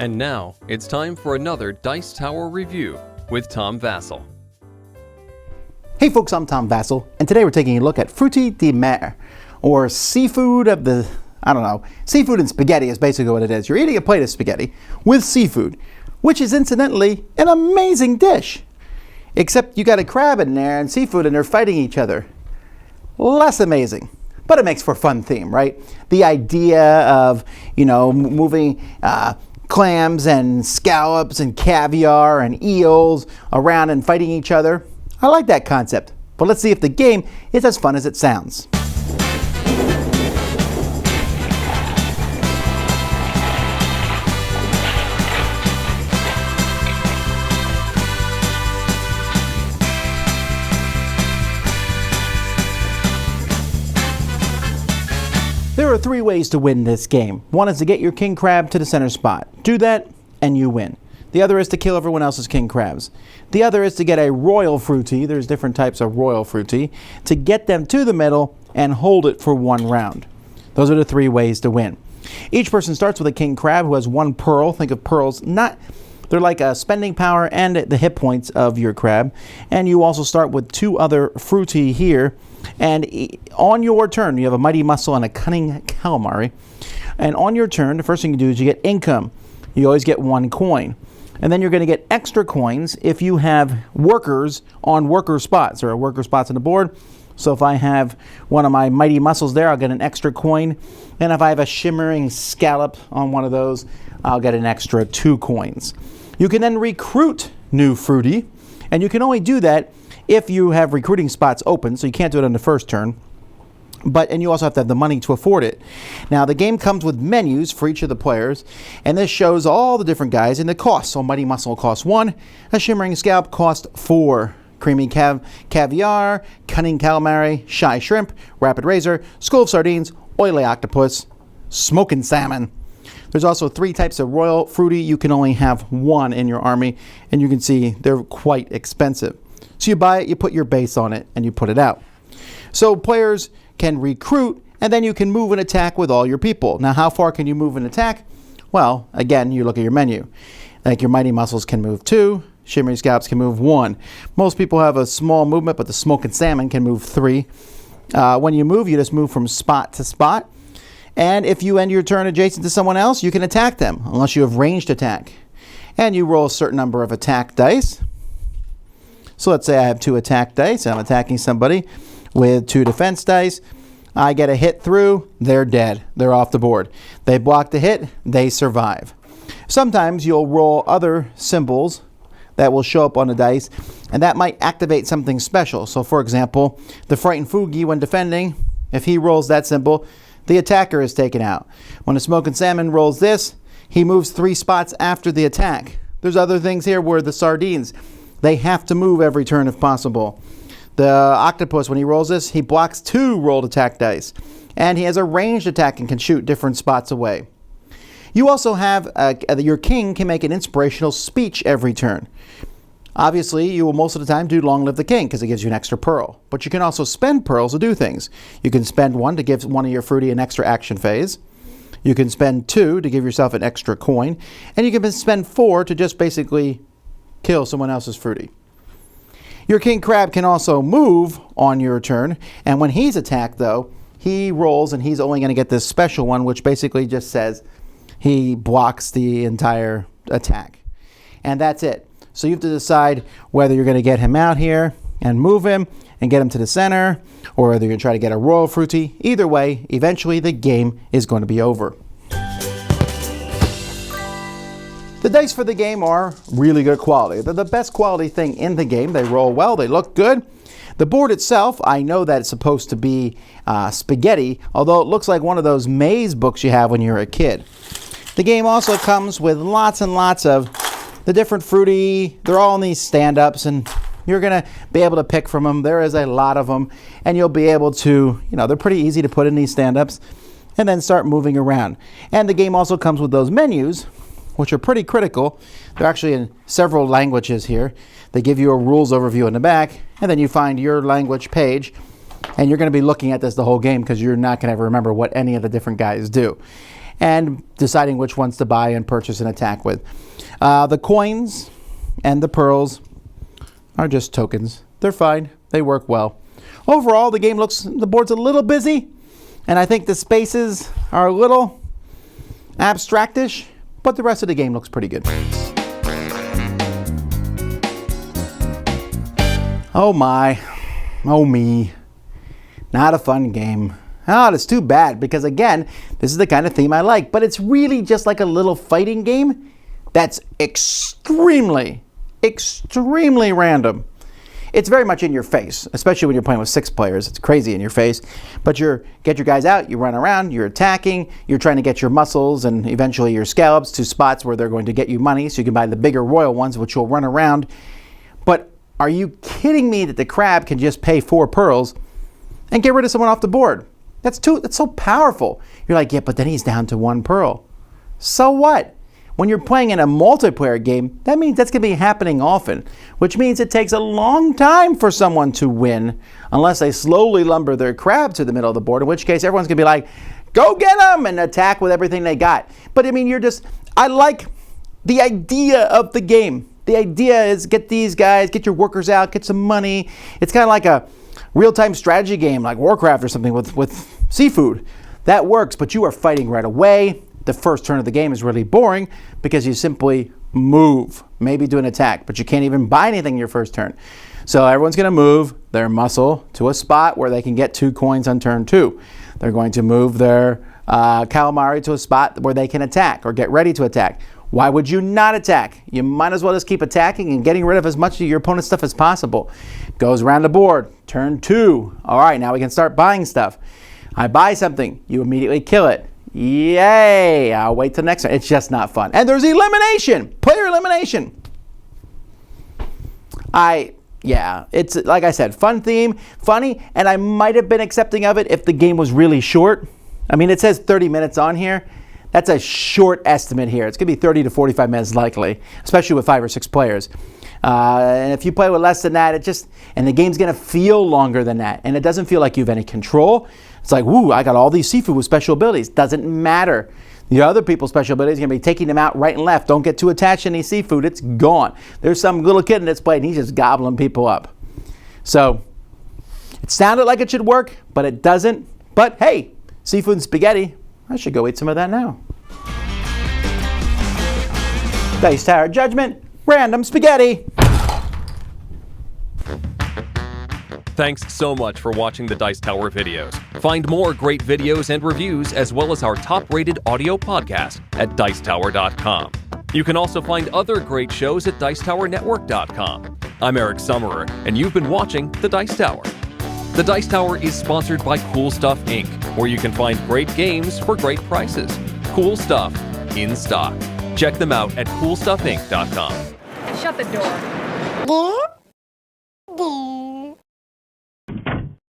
And now, it's time for another Dice Tower review with Tom Vasel. Hey folks, I'm Tom Vasel, and today we're taking a look at Frutti di Mare, or seafood of the, seafood and spaghetti is basically what it is. You're eating a plate of spaghetti with seafood, which is incidentally an amazing dish. Except you got a crab in there and seafood and they're fighting each other. Less amazing, but it makes for a fun theme, right? The idea of, moving clams and scallops and caviar and eels around and fighting each other. I like that concept, but let's see if the game is as fun as it sounds. There are 3 ways to win this game. One is to get your king crab to the center spot. Do that, and you win. The other is to kill everyone else's king crabs. The other is to get a royal frutti, there's different types of royal frutti, to get them to the middle and hold it for 1 round. Those are the 3 ways to win. Each person starts with a king crab who has 1 pearl. Think of pearls, they're like a spending power and the hit points of your crab. And you also start with 2 other frutti here. And on your turn, you have a mighty mussel and a cunning calamari. And on your turn, the first thing you do is you get income. You always get 1 coin. And then you're going to get extra coins if you have workers on worker spots. There are worker spots on the board. So if I have one of my mighty mussels there, I'll get an extra coin. And if I have a shimmering scallop on one of those, I'll get an extra 2 coins. You can then recruit new frutti. And you can only do that if you have recruiting spots open, so you can't do it on the first turn. And you also have to have the money to afford it. Now, the game comes with menus for each of the players, and this shows all the different guys and the costs. So, Mighty Mussel costs 1, a Shimmering Scallop costs 4, Creamy Caviar, Cunning Calamari, Shy Shrimp, Rapid Razor, School of Sardines, Oily Octopus, Smoking Salmon. There's also 3 types of royal frutti. You can only have 1 in your army, and you can see they're quite expensive. So you buy it, you put your base on it, and you put it out. So players can recruit, and then you can move and attack with all your people. Now, how far can you move and attack? Well, again, you look at your menu. Like your Mighty Mussels can move 2, Shimmering Scallops can move 1. Most people have a small movement, but the Smoking Salmon can move 3. When you move, you just move from spot to spot. And if you end your turn adjacent to someone else, you can attack them, unless you have ranged attack. And you roll a certain number of attack dice. So let's say I have 2 attack dice. I'm attacking somebody with 2 defense dice. I get a hit through, they're dead. They're off the board. They block the hit, they survive. Sometimes you'll roll other symbols that will show up on the dice, and that might activate something special. So for example, the Frightened Fugi, when defending, if he rolls that symbol, the attacker is taken out. When the Smoking Salmon rolls this, he moves 3 spots after the attack. There's other things here where the Sardines, they have to move every turn if possible. The Octopus, when he rolls this, he blocks 2 rolled attack dice. And he has a ranged attack and can shoot different spots away. You also have, your king can make an inspirational speech every turn. Obviously, you will most of the time do Long Live the King because it gives you an extra pearl. But you can also spend pearls to do things. You can spend 1 to give one of your frutti an extra action phase. You can spend 2 to give yourself an extra coin. And you can spend 4 to just basically kill someone else's frutti. Your king crab can also move on your turn, and when he's attacked though, he rolls and he's only going to get this special one, which basically just says he blocks the entire attack. And that's it. So you have to decide whether you're going to get him out here and move him and get him to the center, or whether you're going to try to get a royal frutti. Either way, eventually the game is going to be over. The dice for the game are really good quality. They're the best quality thing in the game. They roll well, they look good. The board itself, I know that it's supposed to be spaghetti, although it looks like one of those maze books you have when you're a kid. The game also comes with lots and lots of the different frutti. They're all in these stand-ups, and you're going to be able to pick from them. There is a lot of them, and you'll be able to, they're pretty easy to put in these stand-ups, and then start moving around. And the game also comes with those menus, which are pretty critical. They're actually in several languages here. They give you a rules overview in the back, and then you find your language page, and you're going to be looking at this the whole game because you're not going to ever remember what any of the different guys do. and deciding which ones to buy and purchase and attack with. The coins and the pearls are just tokens. They're fine. They work well. Overall, the board's a little busy, and I think the spaces are a little abstractish, but the rest of the game looks pretty good. Oh my, oh me, not a fun game. Oh, it's too bad because again, this is the kind of theme I like, but it's really just like a little fighting game that's extremely random. It's very much in your face, especially when you're playing with 6 players. It's crazy in your face. But you get your guys out, you run around, you're attacking, you're trying to get your muscles and eventually your scallops to spots where they're going to get you money so you can buy the bigger royal ones, which will run around. But are you kidding me that the crab can just pay 4 pearls and get rid of someone off the board? That's so powerful. You're like, yeah, but then he's down to 1 pearl. So what? When you're playing in a multiplayer game, that means that's going to be happening often, which means it takes a long time for someone to win unless they slowly lumber their crab to the middle of the board, in which case everyone's going to be like, go get them, and attack with everything they got. But I mean, I like the idea of the game. The idea is get these guys, get your workers out, get some money. It's kind of like a real-time strategy game like Warcraft or something with seafood. That works, but you are fighting right away. The first turn of the game is really boring because you simply move, maybe do an attack, but you can't even buy anything your first turn. So everyone's going to move their muscle to a spot where they can get 2 coins on turn 2. They're going to move their calamari to a spot where they can attack or get ready to attack. Why would you not attack? You might as well just keep attacking and getting rid of as much of your opponent's stuff as possible. Goes around the board. Turn 2. All right, now we can start buying stuff. I buy something. You immediately kill it. Yay! I'll wait till next time. It's just not fun. And there's elimination! Player elimination! It's like I said, fun theme, funny, and I might have been accepting of it if the game was really short. I mean, it says 30 minutes on here. That's a short estimate here. It's going to be 30 to 45 minutes likely, especially with 5 or 6 players. And if you play with less than that, and the game's going to feel longer than that, and it doesn't feel like you have any control. It's like, woo, I got all these seafood with special abilities. Doesn't matter. The other people's special abilities are going to be taking them out right and left. Don't get too attached to any seafood. It's gone. There's some little kid in this play, and he's just gobbling people up. So it sounded like it should work, but it doesn't. But hey, seafood and spaghetti. I should go eat some of that now. Dice Tower Judgment, random spaghetti. Thanks so much for watching the Dice Tower videos. Find more great videos and reviews as well as our top-rated audio podcast at Dicetower.com. You can also find other great shows at Dicetowernetwork.com. I'm Eric Summerer, and you've been watching The Dice Tower. The Dice Tower is sponsored by Cool Stuff Inc., where you can find great games for great prices. Cool stuff in stock. Check them out at CoolStuffInc.com. Shut the door.